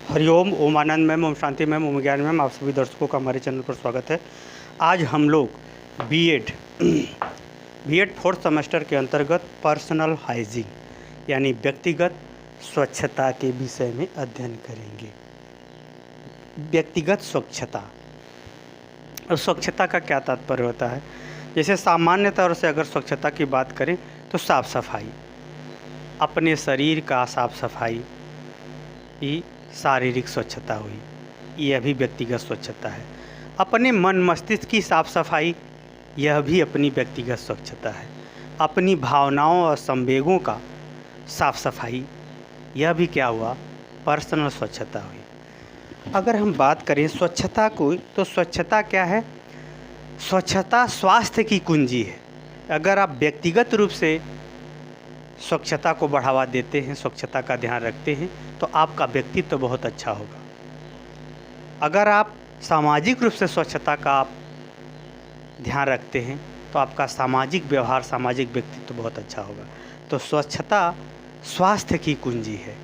हरिओम, ओम आनंद ma'am, Om Shanti ma'am, ओम ज्ञान ma'am, आप सभी दर्शकों का हमारे चैनल पर स्वागत है। आज हम लोग बीएड बीएड फोर्थ सेमेस्टर के अंतर्गत पर्सनल हाइजीन यानी व्यक्तिगत स्वच्छता के विषय में अध्ययन करेंगे। व्यक्तिगत स्वच्छता और स्वच्छता का क्या तात्पर्य होता है? जैसे सामान्य तौर से अगर स्वच्छता की बात करें तो साफ़ सफाई, अपने शरीर का साफ़ सफाई ही शारीरिक स्वच्छता हुई, यह भी व्यक्तिगत स्वच्छता है। अपने मन मस्तिष्क की साफ़ सफाई, यह भी अपनी व्यक्तिगत स्वच्छता है। अपनी भावनाओं और संवेगों का साफ़ सफाई, यह भी क्या हुआ? पर्सनल स्वच्छता हुई। अगर हम बात करें स्वच्छता को, तो स्वच्छता क्या है? स्वच्छता स्वास्थ्य की कुंजी है। अगर आप व्यक्तिगत रूप से स्वच्छता को बढ़ावा देते हैं, स्वच्छता का ध्यान रखते हैं, तो आपका व्यक्तित्व बहुत अच्छा होगा। अगर आप सामाजिक रूप से स्वच्छता का आप ध्यान रखते हैं, तो आपका सामाजिक व्यवहार, सामाजिक व्यक्तित्व बहुत अच्छा होगा। तो स्वच्छता स्वास्थ्य की कुंजी है।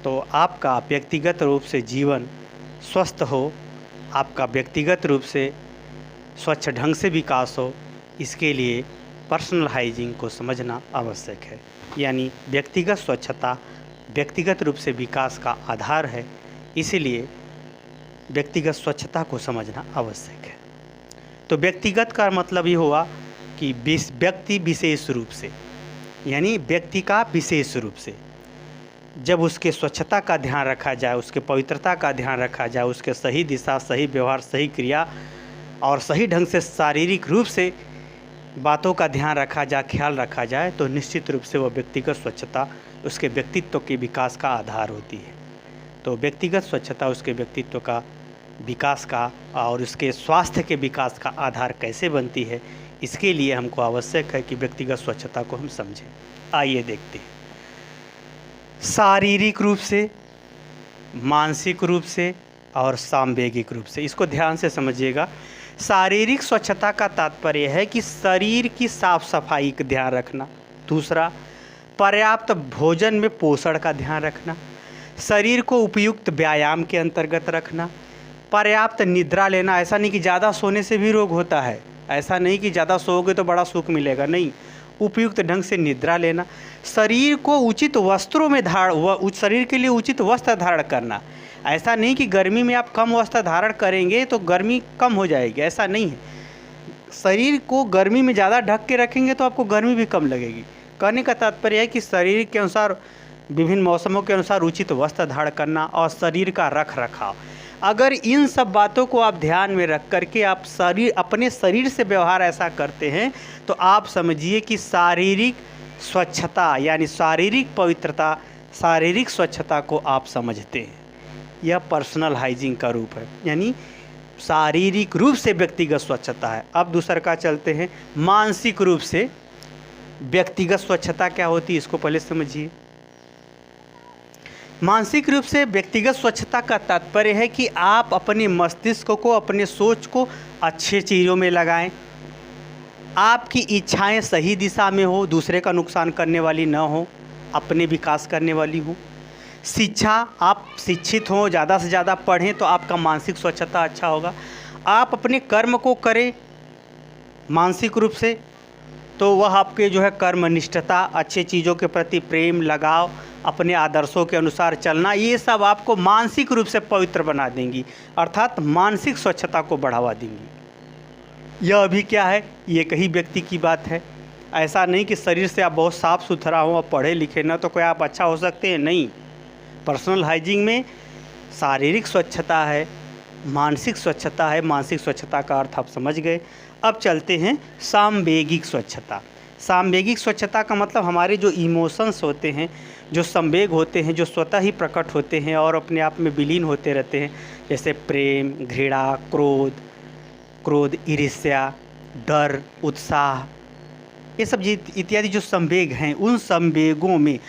तो आपका व्यक्तिगत रूप से जीवन स्वस्थ हो, आपका व्यक्तिगत रूप से स्वच्छ ढंग से विकास हो, इसके लिए पर्सनल हाइजीन को समझना आवश्यक है। यानी व्यक्तिगत स्वच्छता व्यक्तिगत रूप से विकास का आधार है, इसीलिए व्यक्तिगत स्वच्छता को समझना आवश्यक है। तो व्यक्तिगत का मतलब ये हुआ कि व्यक्ति विशेष रूप से, यानी व्यक्ति का विशेष रूप से जब उसके स्वच्छता का ध्यान रखा जाए, उसके पवित्रता का ध्यान रखा जाए, उसके सही दिशा, सही व्यवहार, सही क्रिया और सही ढंग से शारीरिक रूप से बातों का ध्यान रखा जाए, ख्याल रखा जाए, तो निश्चित रूप से वह व्यक्तिगत स्वच्छता उसके व्यक्तित्व के विकास का आधार होती है। तो व्यक्तिगत स्वच्छता उसके व्यक्तित्व का विकास का और उसके स्वास्थ्य के विकास का आधार कैसे बनती है, इसके लिए हमको आवश्यक है कि व्यक्तिगत स्वच्छता को हम समझें। आइए देखते हैं। शारीरिक रूप से, मानसिक रूप से और सांवेगिक रूप से, इसको ध्यान से समझिएगा। शारीरिक स्वच्छता का तात्पर्य है कि शरीर की साफ सफाई का ध्यान रखना। दूसरा, पर्याप्त भोजन में पोषण का ध्यान रखना। शरीर को उपयुक्त व्यायाम के अंतर्गत रखना। पर्याप्त निद्रा लेना। ऐसा नहीं कि ज़्यादा सोने से भी रोग होता है, ऐसा नहीं कि ज़्यादा सोओगे तो बड़ा सुख मिलेगा, नहीं। उपयुक्त ढंग से निद्रा लेना। शरीर को उचित वस्त्रों में शरीर के लिए उचित वस्त्र धारण करना। ऐसा नहीं कि गर्मी में आप कम वस्त्र धारण करेंगे तो गर्मी कम हो जाएगी, ऐसा नहीं है। शरीर को गर्मी में ज़्यादा ढक के रखेंगे तो आपको गर्मी भी कम लगेगी। कहने का तात्पर्य है कि शरीर के अनुसार, विभिन्न मौसमों के अनुसार उचित वस्त्र धारण करना और शरीर का रख रखाव। अगर इन सब बातों को आप ध्यान में रख करके आप अपने शरीर से व्यवहार ऐसा करते हैं, तो आप समझिए कि शारीरिक स्वच्छता यानी शारीरिक पवित्रता, शारीरिक स्वच्छता को आप समझते हैं। यह पर्सनल हाइजीन का रूप है, यानी शारीरिक रूप से व्यक्तिगत स्वच्छता है। अब दूसरा का चलते हैं, मानसिक रूप से व्यक्तिगत स्वच्छता क्या होती है, इसको पहले समझिए। मानसिक रूप से व्यक्तिगत स्वच्छता का तात्पर्य है कि आप अपने मस्तिष्क को, अपने सोच को अच्छे चीज़ों में लगाएं। आपकी इच्छाएं सही दिशा में हो, दूसरे का नुकसान करने वाली न हो, अपने विकास करने वाली हो। शिक्षा, आप शिक्षित हों, ज़्यादा से ज़्यादा पढ़ें तो आपका मानसिक स्वच्छता अच्छा होगा। आप अपने कर्म को करें मानसिक रूप से, तो वह आपके जो है कर्मनिष्ठता, अच्छे चीज़ों के प्रति प्रेम, लगाव, अपने आदर्शों के अनुसार चलना, ये सब आपको मानसिक रूप से पवित्र बना देंगी, अर्थात मानसिक स्वच्छता को बढ़ावा देंगी। यह भी क्या है, ये कहीं व्यक्ति की बात है। ऐसा नहीं कि शरीर से आप बहुत साफ़ सुथरा हो और पढ़े लिखे ना तो कोई आप अच्छा हो सकते हैं, नहीं। पर्सनल हाइजीन में शारीरिक स्वच्छता है, मानसिक स्वच्छता है। मानसिक स्वच्छता का अर्थ आप समझ गए। अब चलते हैं सांवेगिक स्वच्छता। सांवेगिक स्वच्छता का मतलब हमारे जो इमोशंस होते हैं, जो संवेग होते हैं, जो स्वतः ही प्रकट होते हैं और अपने आप में विलीन होते रहते हैं, जैसे प्रेम, घृणा, क्रोध, ईर्ष्या, डर, उत्साह, ये सब इत्यादि जो संवेग हैं, उन संवेगों में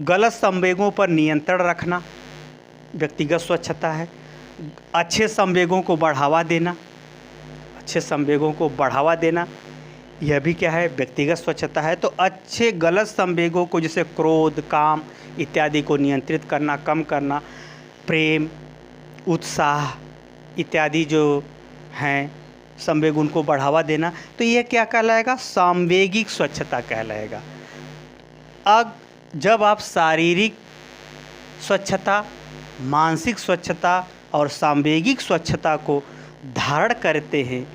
गलत संवेगों पर नियंत्रण रखना व्यक्तिगत स्वच्छता है। अच्छे संवेगों को बढ़ावा देना, अच्छे संवेगों को बढ़ावा देना, यह भी क्या है, व्यक्तिगत स्वच्छता है। तो अच्छे गलत संवेगों को, जैसे क्रोध, काम इत्यादि को नियंत्रित करना, कम करना, प्रेम, उत्साह इत्यादि जो हैं संवेग, उनको बढ़ावा देना, तो यह क्या कहलाएगा? सामवेगिक स्वच्छता कहलाएगा। अब जब आप शारीरिक स्वच्छता, मानसिक स्वच्छता और सामवेगिक स्वच्छता को धारण करते हैं,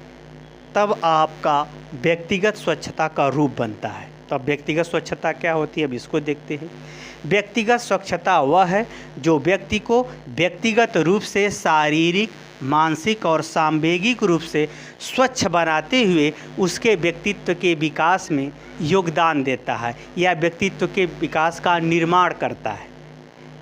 तब आपका व्यक्तिगत स्वच्छता का रूप बनता है। तो अब व्यक्तिगत स्वच्छता क्या होती है, अब इसको देखते हैं। व्यक्तिगत स्वच्छता वह है जो व्यक्ति को व्यक्तिगत रूप से शारीरिक, मानसिक और सामवेगिक रूप से स्वच्छ बनाते हुए उसके व्यक्तित्व के विकास में योगदान देता है या व्यक्तित्व के विकास का निर्माण करता है,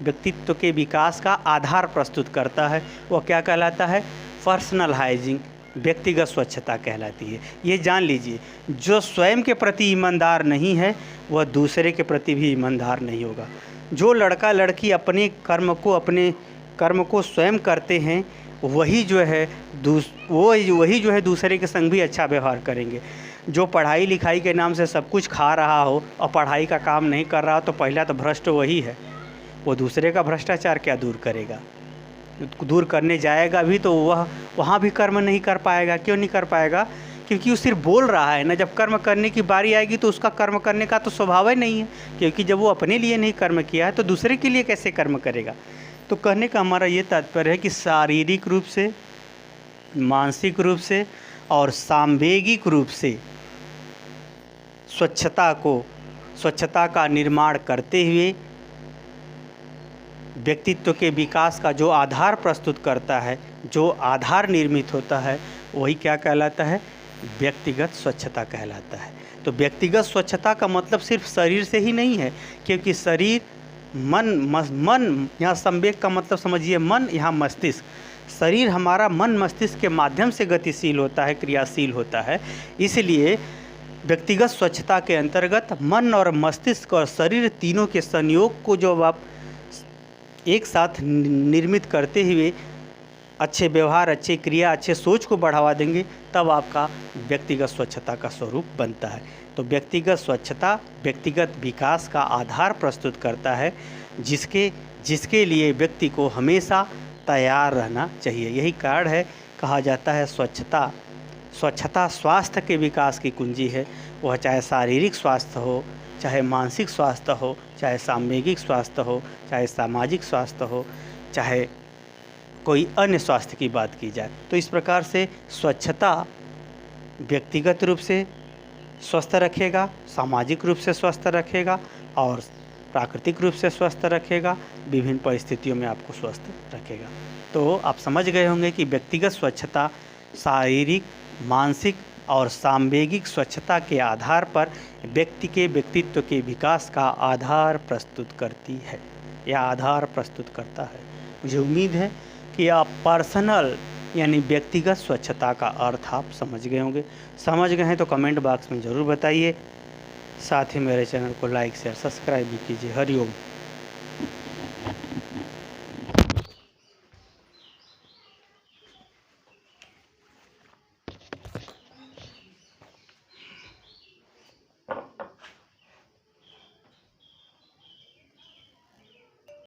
व्यक्तित्व के विकास का आधार प्रस्तुत करता है। वह क्या कहलाता है? पर्सनल हाइजीन, व्यक्तिगत स्वच्छता कहलाती है। ये जान लीजिए, जो स्वयं के प्रति ईमानदार नहीं है वह दूसरे के प्रति भी ईमानदार नहीं होगा। जो लड़का लड़की अपने कर्म को स्वयं करते हैं, वही जो है दूसरे के संग भी अच्छा व्यवहार करेंगे। जो पढ़ाई लिखाई के नाम से सब कुछ खा रहा हो और पढ़ाई का काम नहीं कर रहा हो, तो पहला तो भ्रष्ट वही है। वो दूसरे का भ्रष्टाचार क्या दूर करेगा? दूर करने जाएगा भी तो वह वहाँ भी कर्म नहीं कर पाएगा। क्यों नहीं कर पाएगा? क्योंकि वो सिर्फ बोल रहा है ना। जब कर्म करने की बारी आएगी तो उसका कर्म करने का तो स्वभाव ही नहीं है, क्योंकि जब वो अपने लिए नहीं कर्म किया है तो दूसरे के लिए कैसे कर्म करेगा? तो कहने का हमारा ये तात्पर्य है कि शारीरिक रूप से, मानसिक रूप से और सामवेगिक रूप से स्वच्छता का निर्माण करते हुए व्यक्तित्व के विकास का जो आधार प्रस्तुत करता है, जो आधार निर्मित होता है, वही क्या कहलाता है? व्यक्तिगत स्वच्छता कहलाता है। तो व्यक्तिगत स्वच्छता का मतलब सिर्फ शरीर से ही नहीं है, क्योंकि शरीर, मन यहाँ संवेग का मतलब समझिए मन, यहाँ मस्तिष्क। शरीर हमारा मन मस्तिष्क के माध्यम से गतिशील होता है, क्रियाशील होता है। इसलिए व्यक्तिगत स्वच्छता के अंतर्गत मन और मस्तिष्क और शरीर तीनों के संयोग को जब आप एक साथ निर्मित करते हुए अच्छे व्यवहार, अच्छे क्रिया, अच्छे सोच को बढ़ावा देंगे, तब आपका व्यक्तिगत स्वच्छता का स्वरूप बनता है। तो व्यक्तिगत स्वच्छता व्यक्तिगत विकास का आधार प्रस्तुत करता है, जिसके लिए व्यक्ति को हमेशा तैयार रहना चाहिए। यही कारण है, कहा जाता है स्वच्छता स्वास्थ्य के विकास की कुंजी है। वह चाहे शारीरिक स्वास्थ्य हो, चाहे मानसिक स्वास्थ्य हो, चाहे सामवेगिक स्वास्थ्य हो, चाहे सामाजिक स्वास्थ्य हो, चाहे कोई अन्य स्वास्थ्य की बात की जाए। तो इस प्रकार से स्वच्छता व्यक्तिगत रूप से स्वस्थ रखेगा, सामाजिक रूप से स्वस्थ रखेगा और प्राकृतिक रूप से स्वस्थ रखेगा, विभिन्न परिस्थितियों में आपको स्वस्थ रखेगा। तो आप समझ गए होंगे कि व्यक्तिगत स्वच्छता शारीरिक, मानसिक और सामवेगिक स्वच्छता के आधार पर व्यक्ति के व्यक्तित्व के विकास का आधार प्रस्तुत करती है या आधार प्रस्तुत करता है। मुझे उम्मीद है कि आप पर्सनल यानी व्यक्तिगत स्वच्छता का अर्थ आप समझ गए होंगे। समझ गए हैं तो कमेंट बॉक्स में ज़रूर बताइए। साथ ही मेरे चैनल को लाइक, शेयर, सब्सक्राइब भी कीजिए। हरिओम।